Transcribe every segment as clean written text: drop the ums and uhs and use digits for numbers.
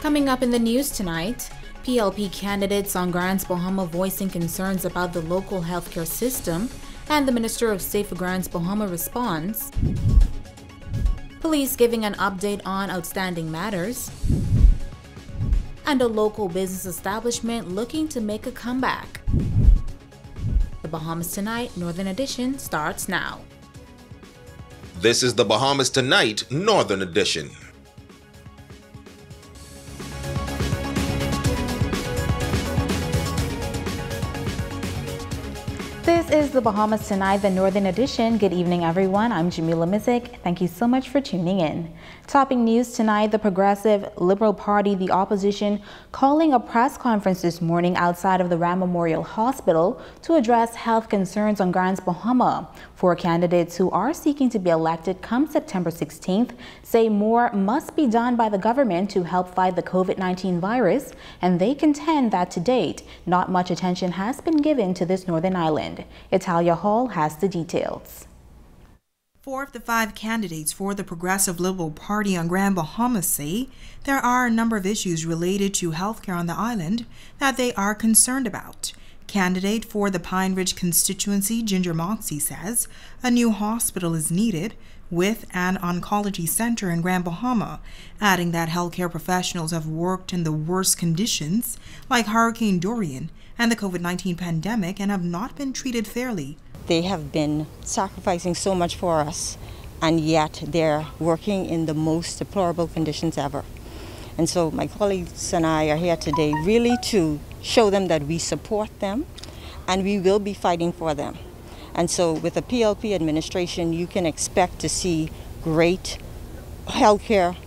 Coming up in the news tonight, PLP candidates on Grands Bahama voicing concerns about the local healthcare system, and the Minister of State for Grands Bahama responds. Police giving an update on outstanding matters, and a local business establishment looking to make a comeback. The Bahamas Tonight Northern Edition starts now. This is the Bahamas Tonight Northern Edition. This is the Bahamas Tonight, the Northern Edition. Good evening, everyone. I'm Jamila Mizik. Thank you so much for tuning in. Topping news tonight, the Progressive Liberal Party, the opposition, calling a press conference this morning outside of the Ram Memorial Hospital to address health concerns on Grands Bahama. Four candidates who are seeking to be elected come September 16th say more must be done by the government to help fight the COVID-19 virus, and they contend that to date, not much attention has been given to this northern island. Italia Hall has the details. Four of the five candidates for the Progressive Liberal Party on Grand Bahama say there are a number of issues related to healthcare on the island that they are concerned about. Candidate for the Pine Ridge constituency, Ginger Moxie, says a new hospital is needed with an oncology center in Grand Bahama, adding that healthcare professionals have worked in the worst conditions like Hurricane Dorian and the COVID-19 pandemic and have not been treated fairly. They have been sacrificing so much for us, and yet they're working in the most deplorable conditions ever. And so my colleagues and I are here today really to show them that we support them and we will be fighting for them. And so with the PLP administration, you can expect to see great healthcare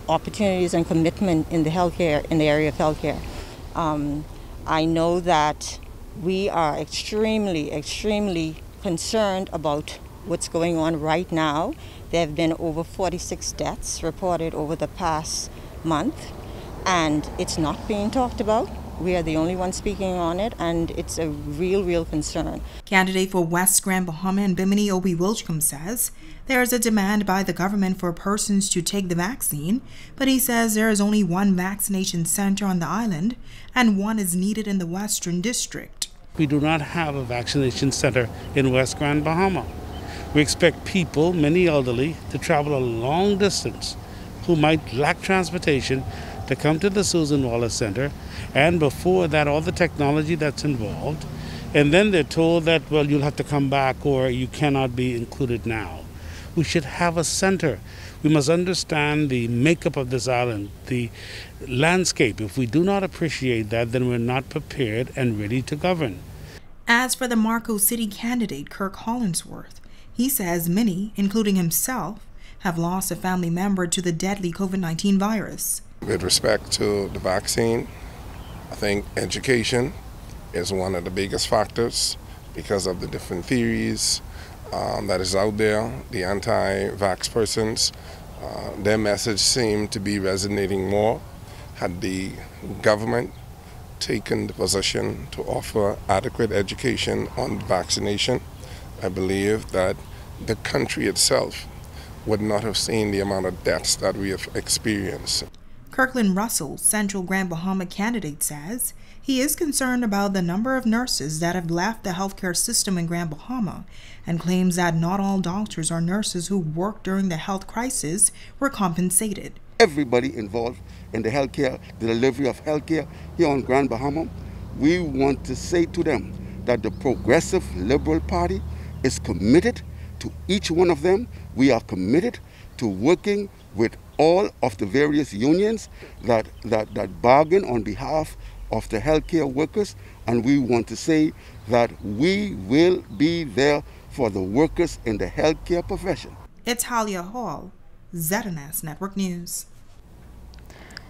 opportunities and commitment in the area of healthcare. I know that we are extremely concerned about what's going on right now. There have been over 46 deaths reported over the past month, and it's not being talked about. We are the only ones speaking on it, and it's a real concern. Candidate for West Grand Bahama and Bimini, Obi Wilchcombe, says there is a demand by the government for persons to take the vaccine, but he says there is only one vaccination center on the island, and one is needed in the Western District. We do not have a vaccination center in West Grand Bahama. We expect people, many elderly, to travel a long distance who might lack transportation to come to the Susan Wallace Center, and before that, all the technology that's involved, and then they're told that, well, you'll have to come back or you cannot be included now. We should have a center. We must understand the makeup of this island, the landscape. If we do not appreciate that, then we're not prepared and ready to govern. As for the Marco City candidate, Kirk Hollingsworth, he says many, including himself, have lost a family member to the deadly COVID-19 virus. With respect to the vaccine, I think education is one of the biggest factors because of the different theories that is out there. The anti-vax persons, their message seemed to be resonating more. Had the government taken the position to offer adequate education on vaccination, I believe that the country itself would not have seen the amount of deaths that we have experienced. Kirkland Russell, Central Grand Bahama candidate, says he is concerned about the number of nurses that have left the healthcare system in Grand Bahama, and claims that not all doctors or nurses who worked during the health crisis were compensated. Everybody involved in the healthcare, the delivery of healthcare here on Grand Bahama, we want to say to them that the Progressive Liberal Party is committed to each one of them. We are committed to working with all of the various unions that bargain on behalf of the healthcare workers, and we want to say that we will be there for the workers in the healthcare profession. It's Talia Hall, ZNS Network News.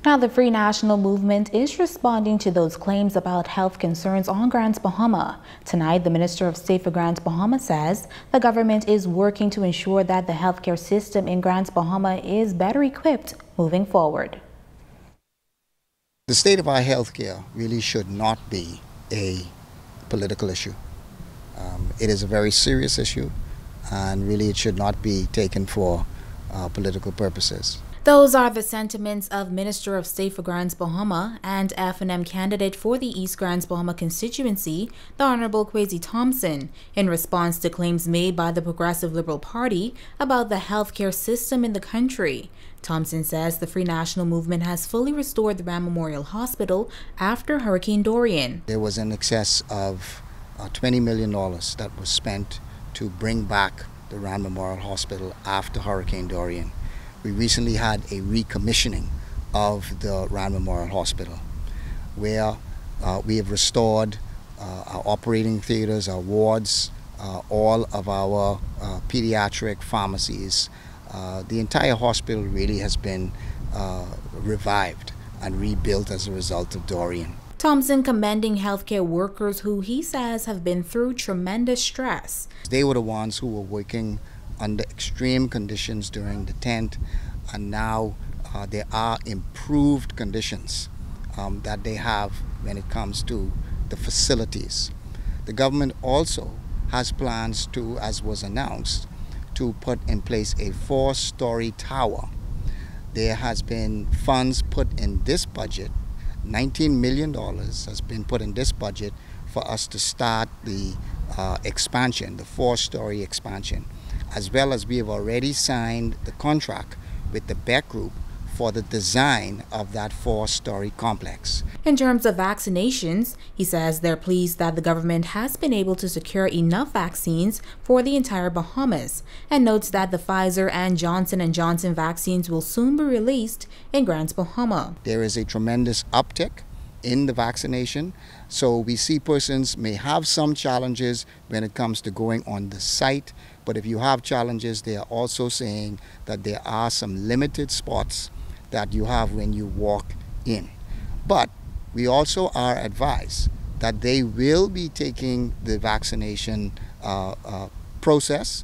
Now, the Free National Movement is responding to those claims about health concerns on Grands Bahama. Tonight, the Minister of State for Grands Bahama says the government is working to ensure that the healthcare system in Grands Bahama is better equipped moving forward. The state of our healthcare really should not be a political issue. It is a very serious issue, and really it should not be taken for political purposes. Those are the sentiments of Minister of State for Grand Bahama and F&M candidate for the East Grand Bahama constituency, the Honorable Kwesi Thompson, in response to claims made by the Progressive Liberal Party about the healthcare system in the country. Thompson says the Free National Movement has fully restored the Ram Memorial Hospital after Hurricane Dorian. There was in excess of $20 million that was spent to bring back the Ram Memorial Hospital after Hurricane Dorian. We recently had a recommissioning of the Ram Memorial Hospital, where we have restored our operating theaters, our wards, all of our pediatric pharmacies. The entire hospital really has been revived and rebuilt as a result of Dorian. Thompson commending healthcare workers who he says have been through tremendous stress. They were the ones who were working under extreme conditions during the tent, and now there are improved conditions that they have when it comes to the facilities. The government also has plans to, as was announced, to put in place a 4-story tower. There has been funds put in this budget, $19 million has been put in this budget for us to start the expansion, the 4-story expansion, as well as we have already signed the contract with the Beck Group for the design of that 4-story complex. In terms of vaccinations, he says they're pleased that the government has been able to secure enough vaccines for the entire Bahamas, and notes that the Pfizer and Johnson & Johnson vaccines will soon be released in Grand Bahama. There is a tremendous uptick in the vaccination, so we see persons may have some challenges when it comes to going on the site, but if you have challenges, they are also saying that there are some limited spots that you have when you walk in. But we also are advised that they will be taking the vaccination process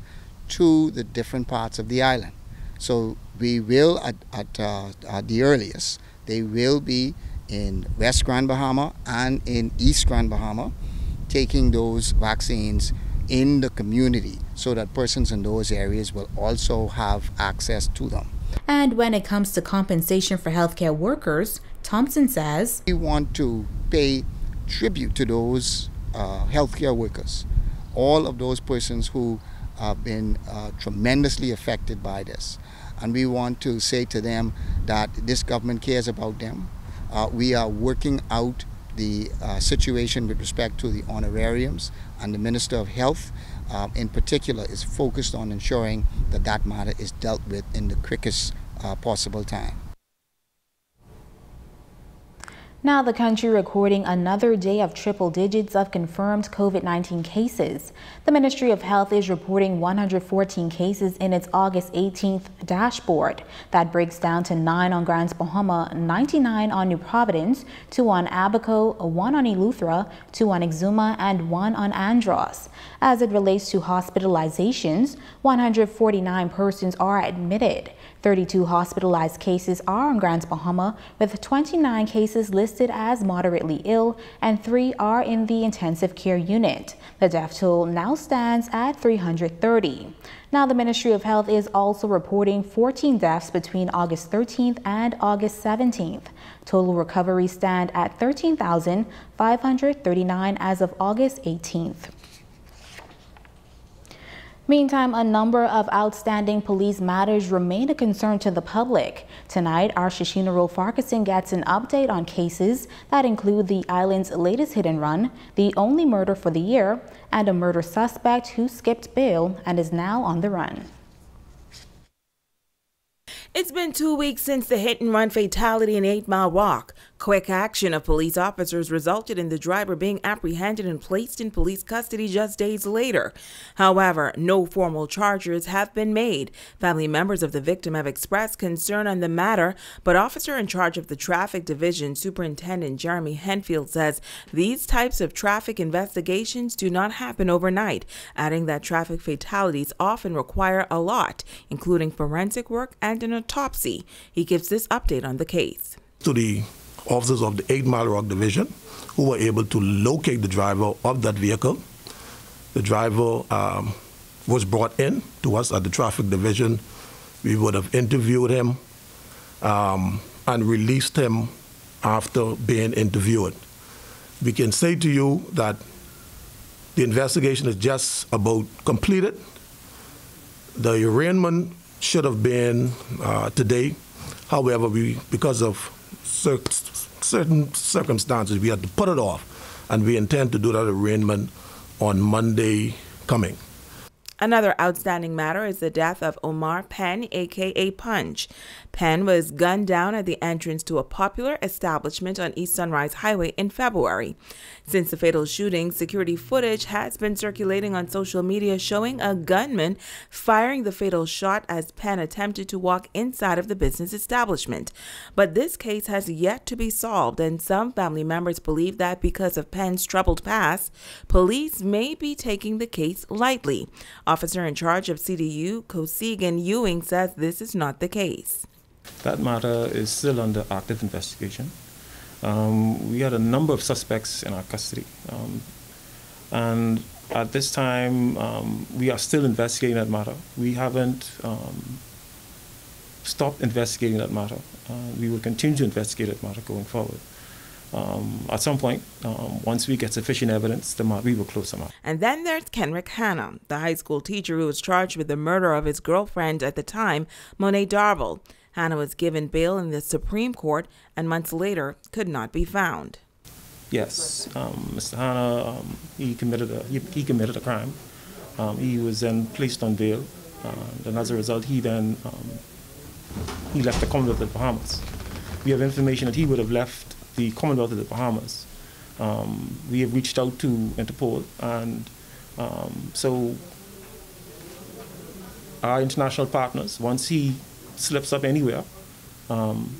to the different parts of the island. So we will, at the earliest, they will be in West Grand Bahama and in East Grand Bahama, taking those vaccines in the community so that persons in those areas will also have access to them. And when it comes to compensation for healthcare workers, Thompson says, we want to pay tribute to those healthcare workers, all of those persons who have been tremendously affected by this. And we want to say to them that this government cares about them. We are working out the situation with respect to the honorariums, and the Minister of Health in particular is focused on ensuring that that matter is dealt with in the quickest possible time. Now the country recording another day of triple digits of confirmed COVID-19 cases. The Ministry of Health is reporting 114 cases in its August 18th dashboard. That breaks down to 9 on Grand Bahama, 99 on New Providence, 2 on Abaco, 1 on Eleuthera, 2 on Exuma, and 1 on Andros. As it relates to hospitalizations, 149 persons are admitted. 32 hospitalized cases are on Grand Bahama, with 29 cases listed as moderately ill and 3 are in the intensive care unit. The death toll now stands at 330. Now the Ministry of Health is also reporting 14 deaths between August 13th and August 17th. Total recoveries stand at 13,539 as of August 18th. Meantime, a number of outstanding police matters remain a concern to the public. Tonight, our Shishina Farquharson gets an update on cases that include the island's latest hit and run, the only murder for the year, and a murder suspect who skipped bail and is now on the run. It's been 2 weeks since the hit-and-run fatality in 8 Mile Walk. Quick action of police officers resulted in the driver being apprehended and placed in police custody just days later. However, no formal charges have been made. Family members of the victim have expressed concern on the matter, but officer in charge of the Traffic Division, Superintendent Jeremy Henfield, says these types of traffic investigations do not happen overnight, adding that traffic fatalities often require a lot, including forensic work and an autopsy. He gives this update on the case. To the officers of the 8 Mile Rock Division who were able to locate the driver of that vehicle. The driver was brought in to us at the Traffic Division. We would have interviewed him, and released him after being interviewed. We can say to you that the investigation is just about completed. The arraignment should have been today. However, because of certain circumstances, we had to put it off, and we intend to do that arraignment on Monday coming. Another outstanding matter is the death of Omar Penn, a.k.a. Punch. Penn was gunned down at the entrance to a popular establishment on East Sunrise Highway in February. Since the fatal shooting, security footage has been circulating on social media showing a gunman firing the fatal shot as Penn attempted to walk inside of the business establishment. But this case has yet to be solved, and some family members believe that because of Penn's troubled past, police may be taking the case lightly. Officer in charge of CDU, Kosigan Ewing, says this is not the case. That matter is still under active investigation. We had a number of suspects in our custody. And at this time, we are still investigating that matter. We haven't stopped investigating that matter. We will continue to investigate that matter going forward. At some point, once we get sufficient evidence, we will close them out. And then there's Kenrick Hanna, the high school teacher who was charged with the murder of his girlfriend at the time, Monet Darble. Hanna was given bail in the Supreme Court and months later could not be found. Yes, Mr. Hanna, he committed a crime. He was then placed on bail, and as a result, he left the Commonwealth of the Bahamas. We have information that he would have left the Commonwealth of the Bahamas. We have reached out to Interpol, and so our international partners, once he slips up anywhere,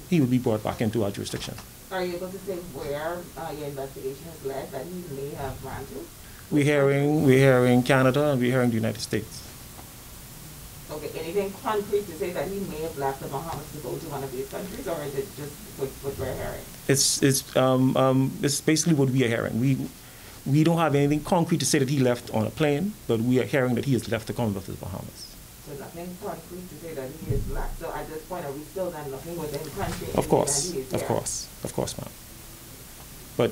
he will be brought back into our jurisdiction. Are you able to say where your investigation has led that he may have run to? We're hearing Canada, and we're hearing the United States. Okay, anything concrete to say that he may have left the Bahamas to go to one of these countries, or is it just what we're hearing? It's basically what we are hearing. We don't have anything concrete to say that he left on a plane, but we are hearing that he has left the Commonwealth of the Bahamas. So nothing concrete to say that he is left. So at this point, are we still then looking within the country? Of course, ma'am. But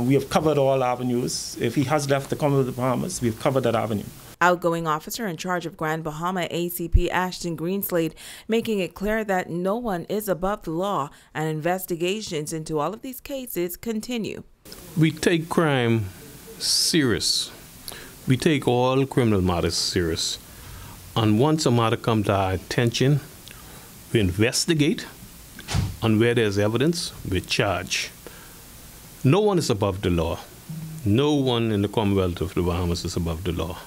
we have covered all avenues. If he has left the Commonwealth of the Bahamas, we have covered that avenue. Outgoing officer in charge of Grand Bahama, ACP Ashton Greenslade, making it clear that no one is above the law and investigations into all of these cases continue. We take crime serious. We take all criminal matters serious. And once a matter comes to our attention, we investigate, and where there's evidence, we charge. No one is above the law. No one in the Commonwealth of the Bahamas is above the law.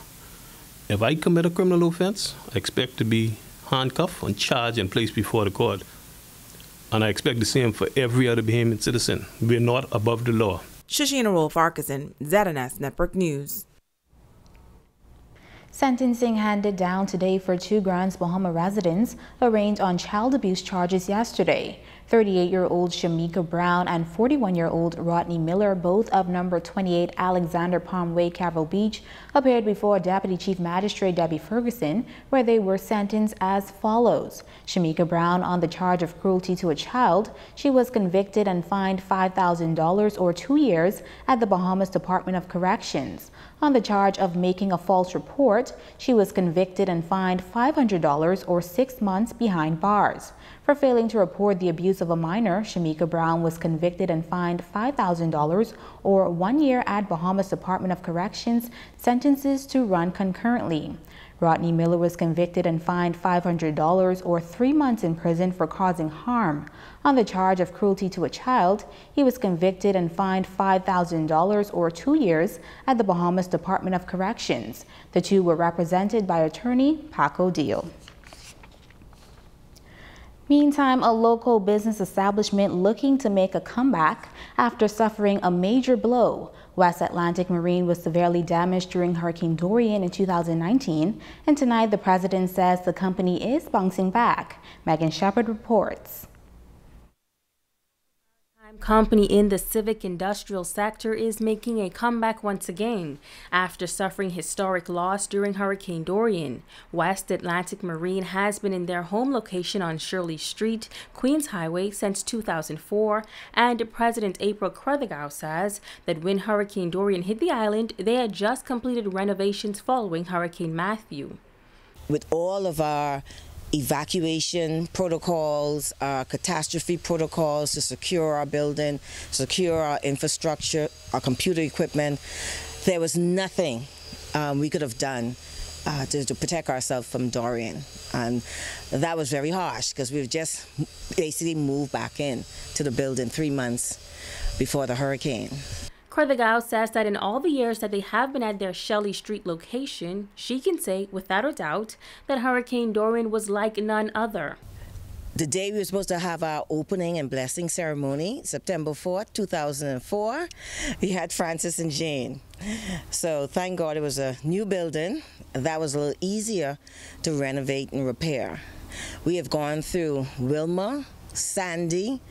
If I commit a criminal offense, I expect to be handcuffed and charged and placed before the court. And I expect the same for every other Bahamian citizen. We're not above the law. Shashina Rolf-Arkeson, ZNS Network News. Sentencing handed down today for two Grand Bahama residents arraigned on child abuse charges yesterday. 38-year-old Shamika Brown and 41-year-old Rodney Miller, both of number 28 Alexander Palm Way, Carroll Beach, appeared before Deputy Chief Magistrate Debbie Ferguson, where they were sentenced as follows. Shamika Brown on the charge of cruelty to a child. She was convicted and fined $5,000 or 2 years at the Bahamas Department of Corrections. On the charge of making a false report, she was convicted and fined $500 or 6 months behind bars. For failing to report the abuse of a minor, Shamika Brown was convicted and fined $5,000 or 1 year at Bahamas Department of Corrections, sentences to run concurrently. Rodney Miller was convicted and fined $500 or 3 months in prison for causing harm. On the charge of cruelty to a child, he was convicted and fined $5,000 or 2 years at the Bahamas Department of Corrections. The two were represented by attorney Paco Deal. Meantime, a local business establishment looking to make a comeback after suffering a major blow. West Atlantic Marine was severely damaged during Hurricane Dorian in 2019, and tonight the president says the company is bouncing back. Megan Shepard reports. Company in the civic industrial sector is making a comeback once again after suffering historic loss during Hurricane Dorian. West Atlantic Marine has been in their home location on Shirley Street, Queens Highway since 2004, and President April Cruthergow says that when Hurricane Dorian hit the island, they had just completed renovations following Hurricane Matthew. With all of our evacuation protocols, catastrophe protocols to secure our building, secure our infrastructure, our computer equipment, there was nothing we could have done to protect ourselves from Dorian. And that was very harsh because we've just basically moved back in to the building 3 months before the hurricane. Cruthergow says that in all the years that they have been at their Shelley Street location, she can say without a doubt that Hurricane Dorian was like none other. The day we were supposed to have our opening and blessing ceremony, September 4th, 2004, we had Francis and Jane. So thank God it was a new building. That was a little easier to renovate and repair. We have gone through Wilma, Sandy.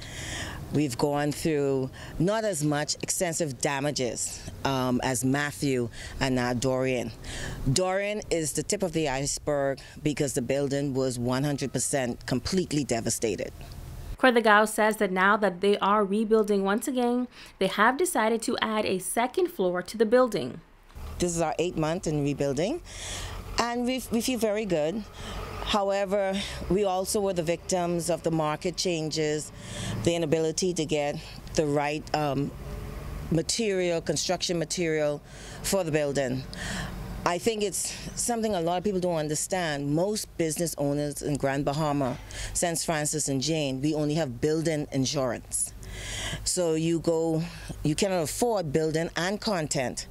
We've gone through not as much extensive damages as Matthew and now Dorian. Dorian is the tip of the iceberg because the building was 100% completely devastated. Cruthergow says that now that they are rebuilding once again, they have decided to add a second floor to the building. This is our 8th month in rebuilding, and we feel very good. However, we also were the victims of the market changes, the inability to get the right material, construction material for the building. I think it's something a lot of people don't understand. Most business owners in Grand Bahama, since Francis and Jane, we only have building insurance. So you cannot afford building and content.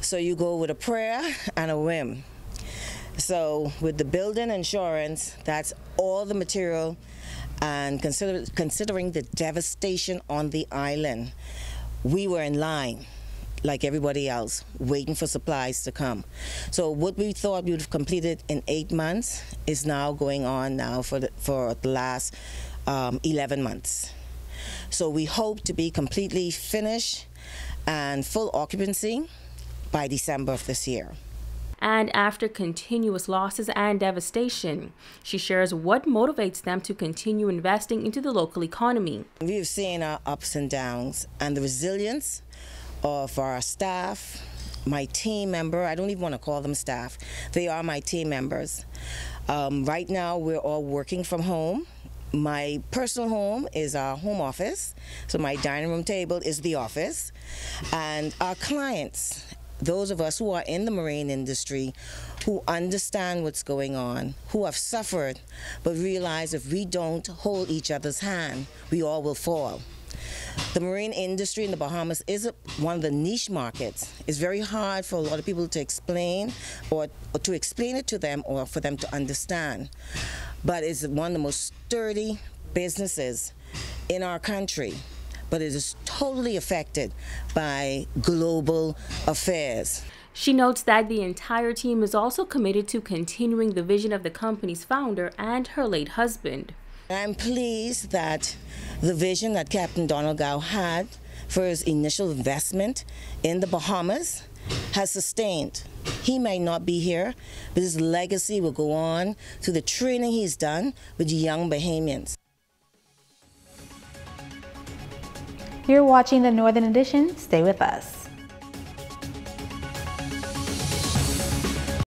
So you go with a prayer and a whim. So with the building insurance, that's all the material, and considering the devastation on the island, we were in line like everybody else, waiting for supplies to come. So what we thought we would have completed in 8 months is now going on now for the last 11 months. So we hope to be completely finished and full occupancy by December of this year. And after continuous losses and devastation, she shares what motivates them to continue investing into the local economy. We've seen our ups and downs and the resilience of our staff, my team member. I don't even want to call them staff. They are my team members. Right now, we're all working from home. My personal home is our home office. So my dining room table is the office. And our clients, those of us who are in the marine industry, who understand what's going on, who have suffered, but realize if we don't hold each other's hand, we all will fall. The marine industry in the Bahamas is one of the niche markets. It's very hard for a lot of people to explain or to explain it to them or for them to understand. But it's one of the most sturdy businesses in our country. But it is totally affected by global affairs. She notes that the entire team is also committed to continuing the vision of the company's founder and her late husband. I'm pleased that the vision that Captain Donald Gow had for his initial investment in the Bahamas has sustained. He may not be here, but his legacy will go on through the training he's done with young Bahamians. You're watching the Northern Edition. Stay with us.